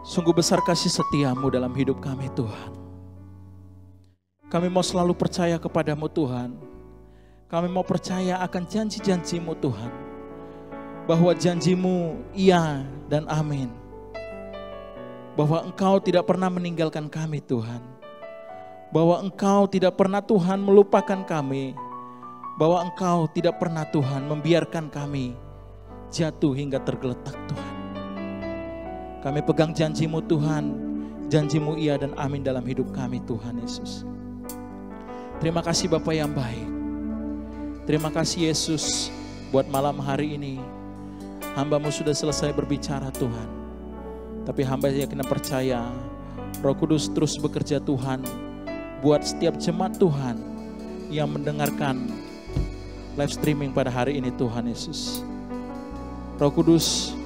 Sungguh besar kasih setia-Mu dalam hidup kami Tuhan. Kami mau selalu percaya kepadamu Tuhan. Kami mau percaya akan janji-janji-Mu Tuhan. Bahwa janji-Mu iya dan amin. Bahwa Engkau tidak pernah meninggalkan kami Tuhan. Bahwa Engkau tidak pernah Tuhan melupakan kami. Bahwa Engkau tidak pernah Tuhan membiarkan kami jatuh hingga tergeletak Tuhan. Kami pegang janji-Mu Tuhan. Janji-Mu iya dan amin dalam hidup kami Tuhan Yesus. Terima kasih Bapa yang baik. Terima kasih Yesus buat malam hari ini. Hamba-Mu sudah selesai berbicara Tuhan. Tapi hamba yakin dan percaya Roh Kudus terus bekerja Tuhan. Buat setiap jemaat Tuhan yang mendengarkan live streaming pada hari ini Tuhan Yesus. Roh Kudus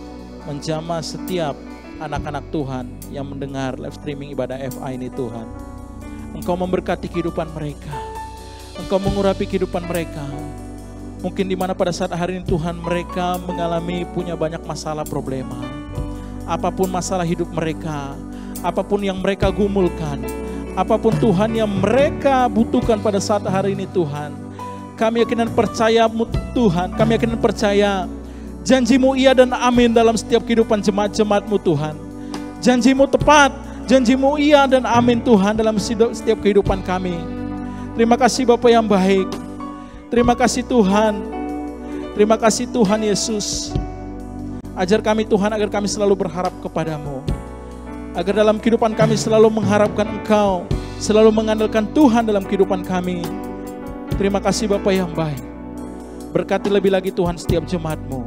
menjamah setiap anak-anak Tuhan yang mendengar live streaming ibadah FA ini Tuhan. Engkau memberkati kehidupan mereka. Engkau mengurapi kehidupan mereka. Mungkin di mana pada saat hari ini Tuhan mereka mengalami punya banyak masalah problema. Apapun masalah hidup mereka, apapun yang mereka gumulkan, apapun Tuhan yang mereka butuhkan pada saat hari ini Tuhan. Kami yakin dan percaya-Mu Tuhan, kami yakin dan percaya janji-Mu iya dan amin dalam setiap kehidupan jemaat-jemaat-Mu Tuhan. Janji-Mu tepat, janji-Mu iya dan amin Tuhan dalam setiap kehidupan kami. Terima kasih Bapa yang baik. Terima kasih Tuhan. Terima kasih Tuhan Yesus. Ajar kami Tuhan agar kami selalu berharap kepada-Mu. Agar dalam kehidupan kami selalu mengharapkan Engkau. Selalu mengandalkan Tuhan dalam kehidupan kami. Terima kasih Bapa yang baik. Berkati lebih lagi Tuhan setiap jemaat-Mu.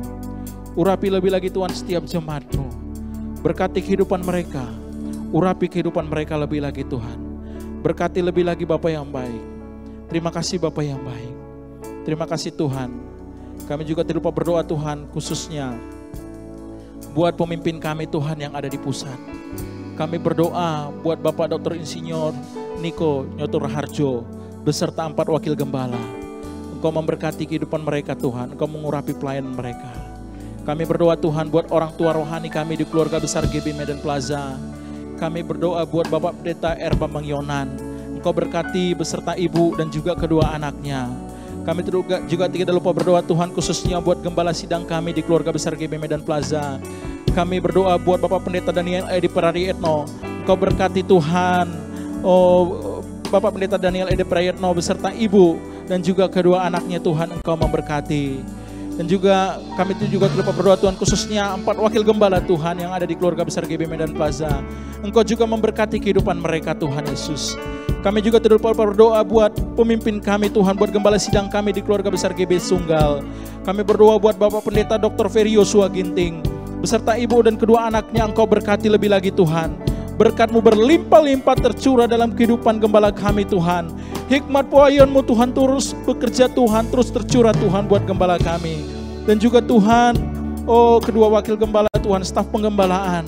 Urapi lebih lagi Tuhan setiap jemaat-Mu. Berkati kehidupan mereka. Urapi kehidupan mereka lebih lagi Tuhan. Berkati lebih lagi Bapa yang baik. Terima kasih Bapa yang baik. Terima kasih Tuhan. Kami juga tidak lupa berdoa Tuhan khususnya buat pemimpin kami Tuhan yang ada di pusat. Kami berdoa buat Bapak Dr. Insinyur Niko Nyoto Raharjo beserta 4 wakil gembala. Engkau memberkati kehidupan mereka Tuhan. Engkau mengurapi pelayanan mereka. Kami berdoa Tuhan buat orang tua rohani kami di keluarga besar GB Medan Plaza. Kami berdoa buat Bapak Pendeta R. Bambang Yonan. Engkau berkati beserta ibu dan juga kedua anaknya. Kami juga tidak lupa berdoa Tuhan khususnya buat gembala sidang kami di keluarga besar GB Medan Plaza. Kami berdoa buat Bapak Pendeta Daniel Edi Prayitno. Engkau berkati Tuhan. Bapak Pendeta Daniel Edi Prayitno beserta ibu dan juga kedua anaknya Tuhan Engkau memberkati. Dan juga kami juga lupa berdoa Tuhan khususnya 4 wakil gembala Tuhan yang ada di keluarga besar GB Medan Plaza. Engkau juga memberkati kehidupan mereka Tuhan Yesus. Kami juga tidak lupa berdoa buat pemimpin kami Tuhan, buat gembala sidang kami di keluarga besar GB Sunggal. Kami berdoa buat Bapak Pendeta Dr. Ferry Yosua Ginting beserta ibu dan kedua anaknya. Engkau berkati lebih lagi Tuhan. Berkat-Mu berlimpah-limpah tercurah dalam kehidupan gembala kami Tuhan. Hikmat pelayan-Mu Tuhan terus bekerja Tuhan, terus tercurah Tuhan buat gembala kami. Dan juga Tuhan, kedua wakil gembala Tuhan, staf penggembalaan.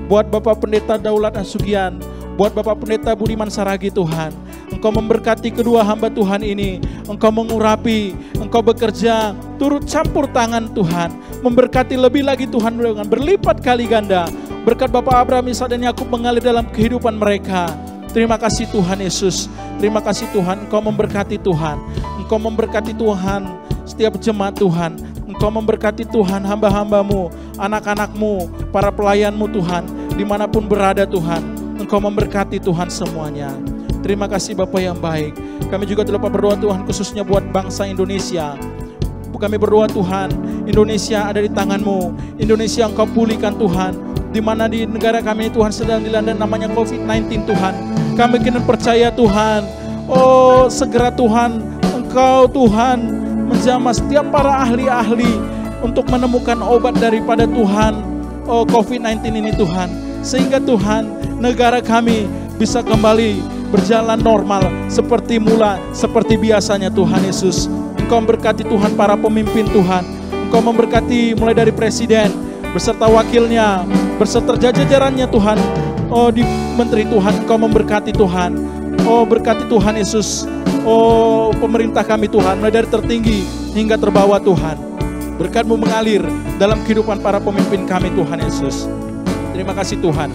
Buat Bapak Pendeta Daulat Asugian, buat Bapak Pendeta Budiman Saragi Tuhan. Engkau memberkati kedua hamba Tuhan ini. Engkau mengurapi, Engkau bekerja, turut campur tangan Tuhan. Memberkati lebih lagi Tuhan dengan berlipat kali ganda. Berkat Bapak Abraham, Ishak dan Yakub mengalir dalam kehidupan mereka. Terima kasih Tuhan Yesus. Terima kasih Tuhan. Engkau memberkati Tuhan. Engkau memberkati Tuhan setiap jemaat Tuhan. Engkau memberkati Tuhan hamba-hamba-Mu, anak-anak-Mu, para pelayan-Mu Tuhan. Dimanapun berada Tuhan. Engkau memberkati Tuhan semuanya. Terima kasih Bapa yang baik. Kami juga tidak lupa berdoa Tuhan khususnya buat bangsa Indonesia. Kami berdoa Tuhan, Indonesia ada di tangan-Mu. Indonesia Engkau pulihkan Tuhan. Di mana di negara kami ini Tuhan sedang dilanda namanya COVID-19 Tuhan. Kami kini percaya Tuhan. Segera Tuhan, Engkau Tuhan menjamah setiap para ahli-ahli untuk menemukan obat daripada Tuhan COVID-19 ini Tuhan. Sehingga Tuhan, negara kami bisa kembali berjalan normal seperti mula, seperti biasanya Tuhan Yesus. Engkau memberkati Tuhan para pemimpin Tuhan. Engkau memberkati mulai dari presiden beserta wakilnya, beserta jajarannya Tuhan. Di menteri Tuhan, Engkau memberkati Tuhan. Berkati Tuhan Yesus. Pemerintah kami Tuhan, mulai dari tertinggi hingga terbawah Tuhan. Berkat-Mu mengalir dalam kehidupan para pemimpin kami Tuhan Yesus. Terima kasih Tuhan.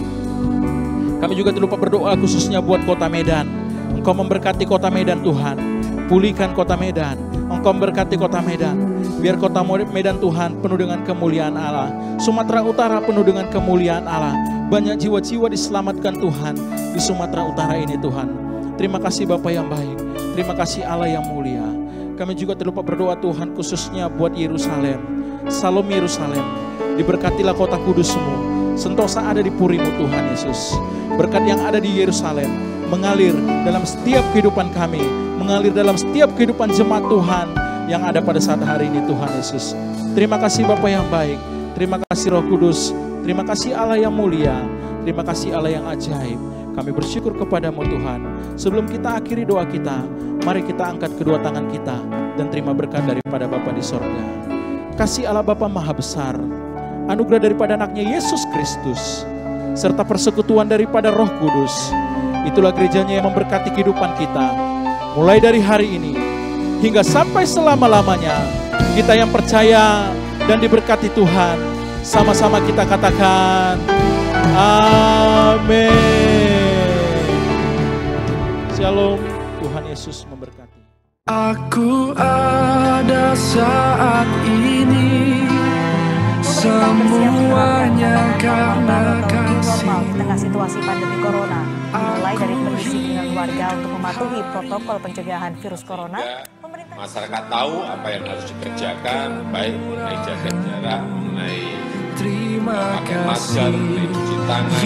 Kami juga tidak lupa berdoa khususnya buat kota Medan. Engkau memberkati kota Medan Tuhan. Pulihkan kota Medan. Engkau memberkati kota Medan. Biar kota Medan Tuhan penuh dengan kemuliaan Allah. Sumatera Utara penuh dengan kemuliaan Allah. Banyak jiwa-jiwa diselamatkan Tuhan di Sumatera Utara ini Tuhan. Terima kasih Bapa yang baik. Terima kasih Allah yang mulia. Kami juga terlupa berdoa Tuhan khususnya buat Yerusalem. Salam Yerusalem. Diberkatilah kota kudus-Mu. Sentosa ada di Puri-Mu Tuhan Yesus. Berkat yang ada di Yerusalem mengalir dalam setiap kehidupan kami. Mengalir dalam setiap kehidupan jemaat Tuhan yang ada pada saat hari ini Tuhan Yesus. Terima kasih Bapa yang baik. Terima kasih Roh Kudus. Terima kasih Allah yang mulia. Terima kasih Allah yang ajaib. Kami bersyukur kepadamu Tuhan. Sebelum kita akhiri doa kita, mari kita angkat kedua tangan kita dan terima berkat daripada Bapa di sorga. Kasih Allah Bapa Maha Besar, anugerah daripada anaknya Yesus Kristus, serta persekutuan daripada Roh Kudus. Itulah gerejanya yang memberkati kehidupan kita. Mulai dari hari ini hingga sampai selama-lamanya. Kita yang percaya dan diberkati Tuhan, sama-sama kita katakan amin. Shalom, Tuhan Yesus memberkati. Aku ada saat ini, semuanya karena kasih. Normal di tengah situasi pandemi corona, mulai dari pendisiplinan warga untuk mematuhi protokol pencegahan virus corona. Masyarakat tahu apa yang harus dikerjakan, baik mengenai jaga jarak, mengenai pakai masker, mengenai cuci tangan.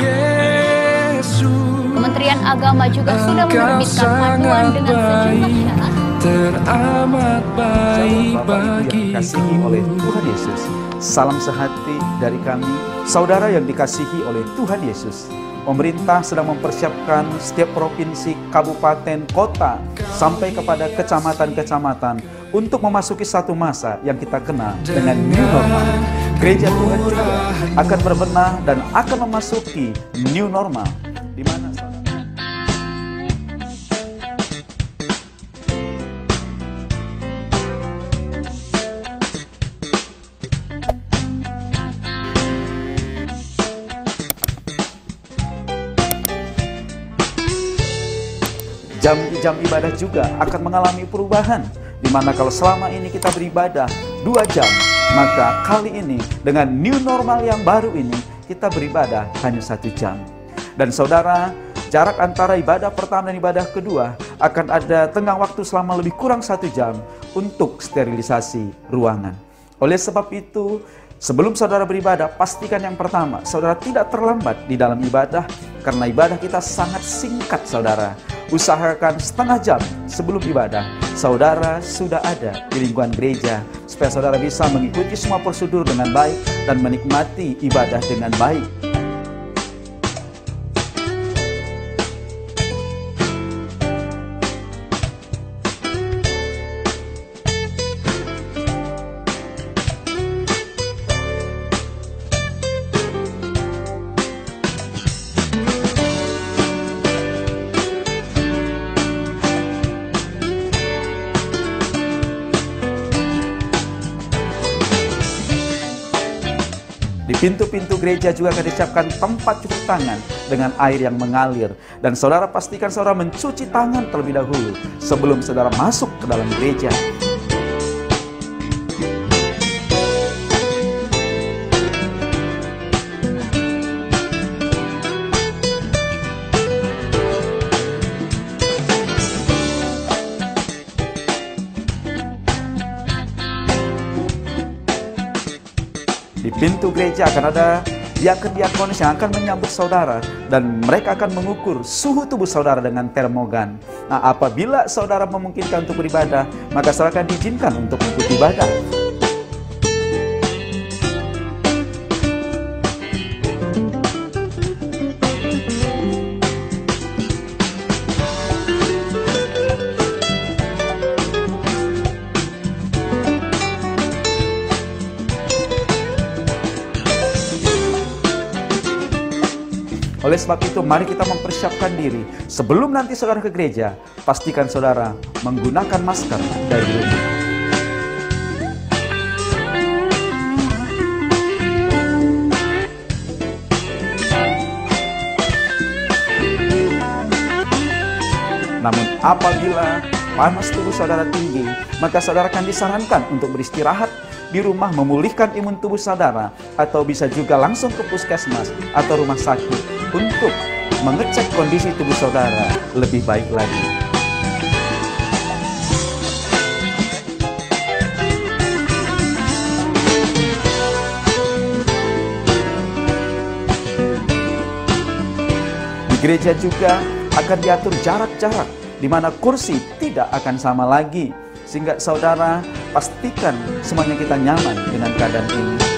Kementerian Agama juga sudah menerbitkan panduan dengan sejumlah syarat. Teramat baik bagi dikasihi oleh Tuhan Yesus. Salam sehati dari kami, saudara yang dikasihi oleh Tuhan Yesus. Pemerintah sedang mempersiapkan setiap provinsi, kabupaten, kota, sampai kepada kecamatan-kecamatan untuk memasuki satu masa yang kita kenal dengan new normal. Gereja Tuhan juga akan berbenah dan akan memasuki new normal, di mana jam ibadah juga akan mengalami perubahan. Dimana kalau selama ini kita beribadah 2 jam, maka kali ini dengan new normal yang baru ini kita beribadah hanya 1 jam. Dan saudara, jarak antara ibadah pertama dan ibadah kedua akan ada tenggang waktu selama lebih kurang 1 jam untuk sterilisasi ruangan. Oleh sebab itu, sebelum saudara beribadah, pastikan yang pertama, saudara tidak terlambat di dalam ibadah, karena ibadah kita sangat singkat saudara. Usahakan setengah jam sebelum ibadah, saudara sudah ada di lingkungan gereja, supaya saudara bisa mengikuti semua prosedur dengan baik dan menikmati ibadah dengan baik. Pintu-pintu gereja juga akan disiapkan tempat cuci tangan dengan air yang mengalir. Dan saudara pastikan saudara mencuci tangan terlebih dahulu sebelum saudara masuk ke dalam gereja. Di pintu gereja akan ada diakon-diakonis yang akan menyambut saudara, dan mereka akan mengukur suhu tubuh saudara dengan termogan. Nah, apabila saudara memungkinkan untuk beribadah, maka saudara akan diizinkan untuk mengikuti ibadah. Oleh sebab itu, mari kita mempersiapkan diri. Sebelum nanti saudara ke gereja, pastikan saudara menggunakan masker dari rumah. Namun apabila panas tubuh saudara tinggi, maka saudara akan disarankan untuk beristirahat di rumah, memulihkan imun tubuh saudara, atau bisa juga langsung ke puskesmas atau rumah sakit untuk mengecek kondisi tubuh saudara lebih baik lagi. Di gereja juga akan diatur jarak-jarak, di mana kursi tidak akan sama lagi, sehingga saudara pastikan semuanya kita nyaman dengan keadaan ini.